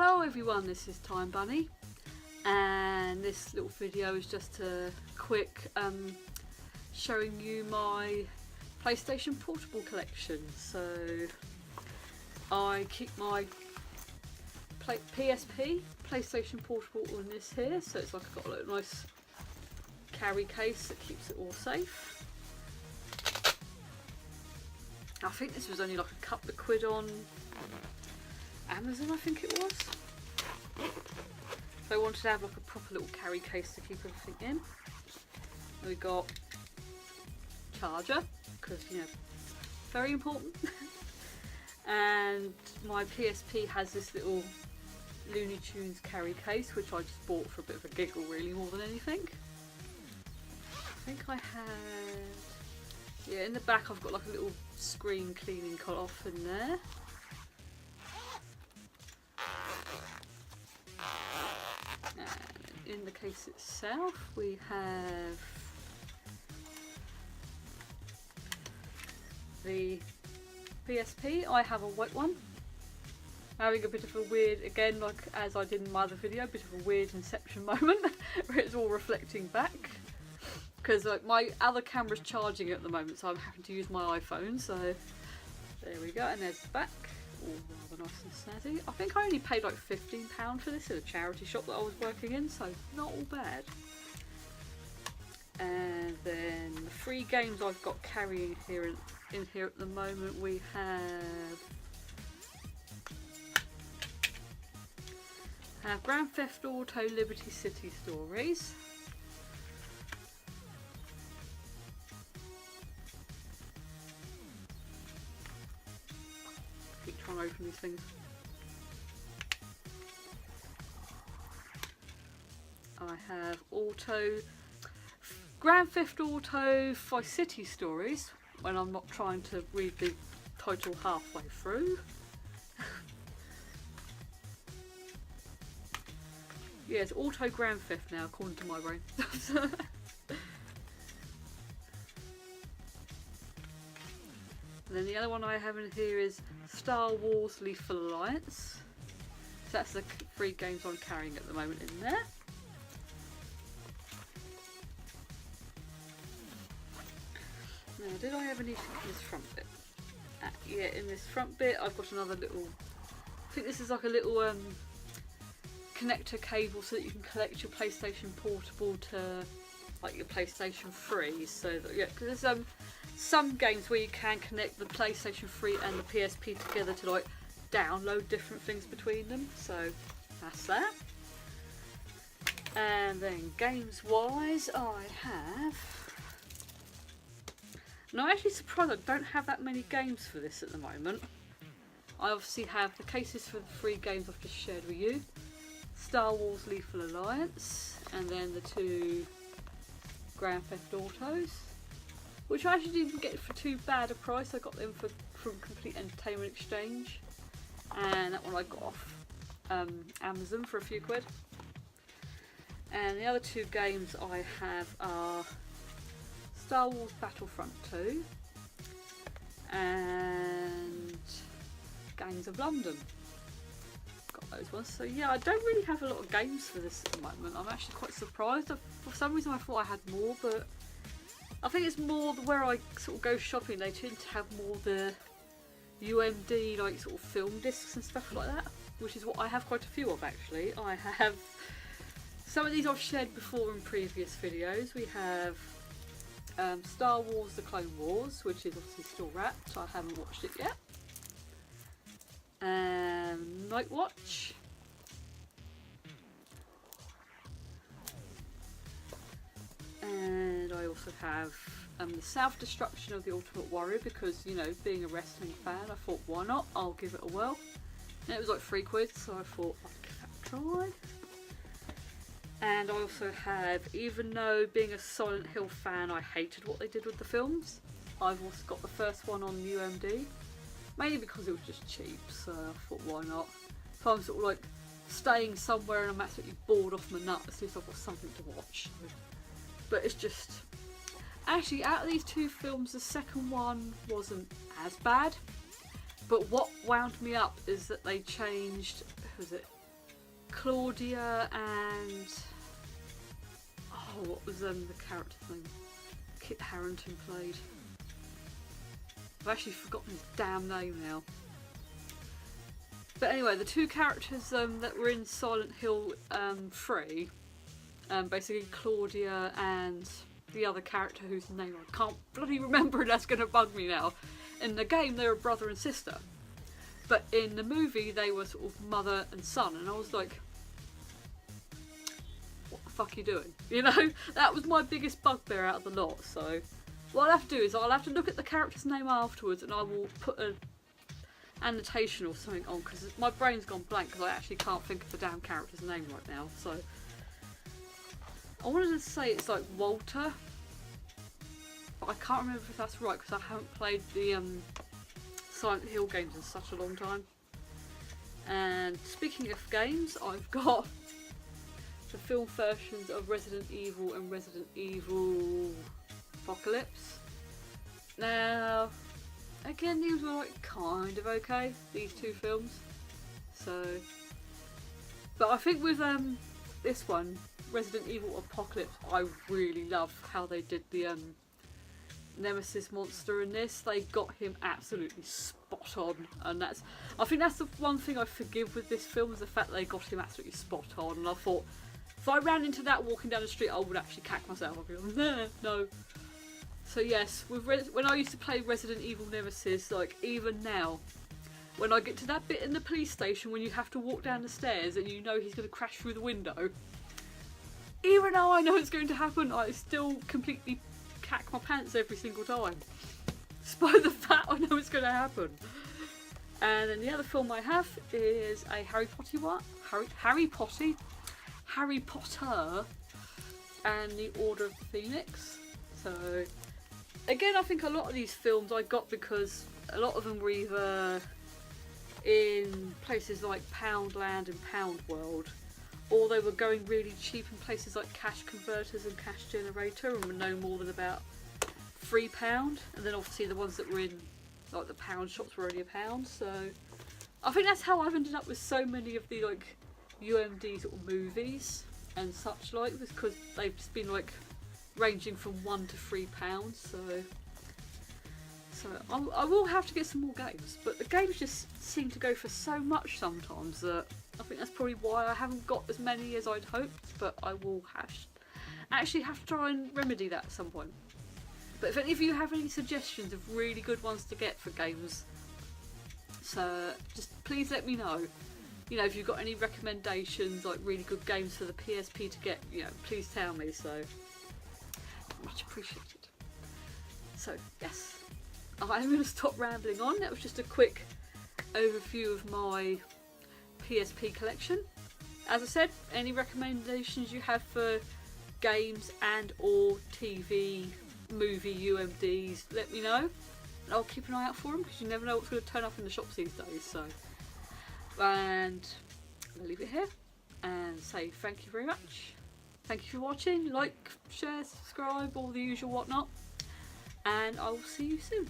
Hello everyone, this is Time Bunny, and this little video is just a quick showing you my PlayStation Portable collection. So I keep my PSP, PlayStation Portable, on this here, so it's like I've got a little nice carry case that keeps it all safe. I think this was only like a couple of quid on Amazon, I think it was. So I wanted to have like a proper little carry case to keep everything in. We got charger, because you know, very important. And my PSP has this little Looney Tunes carry case, which I just bought for a bit of a giggle, really, more than anything. I think I had, yeah, in the back I've got like a little screen cleaning cloth in there. And in the case itself we have the PSP. I have a white one. Having a bit of a weird, again, like as I did in my other video, a bit of a weird Inception moment where it's all reflecting back. Because like my other camera's charging at the moment, so I'm having to use my iPhone. So there we go, and there's the back, all rather nice and snazzy. I think I only paid like £15 for this at a charity shop that I was working in, so not all bad. And then the free games I've got carrying here in here at the moment, we have Grand Theft Auto Liberty City Stories. Keep trying to open these things. I have Grand Theft Auto Vice City Stories, when I'm not trying to read the title halfway through. Yeah, it's Auto Grand Theft now, according to my brain. And then the other one I have in here is Star Wars Lethal Alliance. So that's the free games I'm carrying at the moment in there. Now, did I have anything in this front bit? Yeah, in this front bit I've got another little, I think this is like a little connector cable so that you can connect your PlayStation Portable to like your PlayStation 3. So that, yeah, because there's some games where you can connect the PlayStation 3 and the PSP together to like download different things between them. So that's that. And then games wise, I have, and I'm actually surprised I don't have that many games for this at the moment. I obviously have the cases for the free games I've just shared with you, Star Wars Lethal Alliance, and then the two Grand Theft Autos, which I actually didn't get for too bad a price. I got them from Complete Entertainment Exchange, and that one I got off Amazon for a few quid. And the other two games I have are Star Wars Battlefront 2 and Gangs of London. Got those ones. So yeah, I don't really have a lot of games for this at the moment. I'm actually quite surprised. For some reason I thought I had more, but I think it's more where I sort of go shopping, they tend to have more the UMD like sort of film discs and stuff like that, which is what I have quite a few of actually. I have some of these I've shared before in previous videos. We have Star Wars The Clone Wars, which is obviously still wrapped, I haven't watched it yet. Night Watch. And I also have the Self-Destruction of the Ultimate Warrior, because, you know, being a wrestling fan, I thought, why not? I'll give it a whirl. And it was like £3, so I thought I'd give that a try. And I also have, even though being a Silent Hill fan, I hated what they did with the films, I've also got the first one on UMD, mainly because it was just cheap, so I thought why not. If I'm sort of like staying somewhere and I'm absolutely bored off my nut, as soon as I've got something to watch. But it's just, actually out of these two films, the second one wasn't as bad, but what wound me up is that they changed, who was it? Claudia and what was the character's name? Kit Harington played. I've actually forgotten his damn name now. But anyway, the two characters that were in Silent Hill 3, basically Claudia and the other character whose name I can't bloody remember, and that's going to bug me now. In the game, they were brother and sister. But in the movie, they were sort of mother and son, and I was like, what the fuck are you doing? You know, that was my biggest bugbear out of the lot. So what I'll have to do is I'll have to look at the character's name afterwards, and I will put an annotation or something on, because my brain's gone blank because I actually can't think of the damn character's name right now. So I wanted to say it's like Walter, but I can't remember if that's right because I haven't played the Silent Hill games in such a long time. And speaking of games, I've got the film versions of Resident Evil and Resident Evil Apocalypse. Now, again, these were like kind of okay, these two films. So, but I think with this one, Resident Evil Apocalypse, I really love how they did the Nemesis monster in this. They got him absolutely spot on, and I think that's the one thing I forgive with this film, is the fact they got him absolutely spot on. And I thought, if I ran into that walking down the street, I would actually cack myself. I'd be like, no. So yes, when I used to play Resident Evil Nemesis, like even now, when I get to that bit in the police station when you have to walk down the stairs and you know he's going to crash through the window, even though I know it's going to happen, I still completely cack my pants every single time, despite the fact I know it's going to happen. And then the other film I have is a Harry Potter and the Order of the Phoenix. So again, I think a lot of these films I got because a lot of them were either in places like Poundland and Pound World, or they were going really cheap in places like Cash Converters and Cash Generator and were no more than about £3. And then obviously the ones that were in like the pound shops were only £1. So I think that's how I've ended up with so many of the like UMD sort of movies and such like, because they've just been like ranging from £1 to £3. So I will have to get some more games, but the games just seem to go for so much sometimes that I think that's probably why I haven't got as many as I'd hoped, but I will actually have to try and remedy that at some point. But if any of you have any suggestions of really good ones to get for games, so just please let me know. You know, if you've got any recommendations, like really good games for the PSP to get, you know, please tell me, so much appreciated. So yes, I'm going to stop rambling on. That was just a quick overview of my PSP collection. As I said, any recommendations you have for games and or TV, movie UMDs, let me know, and I'll keep an eye out for them, because you never know what's going to turn up in the shops these days. So, and I'll leave it here and say thank you very much. Thank you for watching. Like, share, subscribe, all the usual whatnot, and I will see you soon.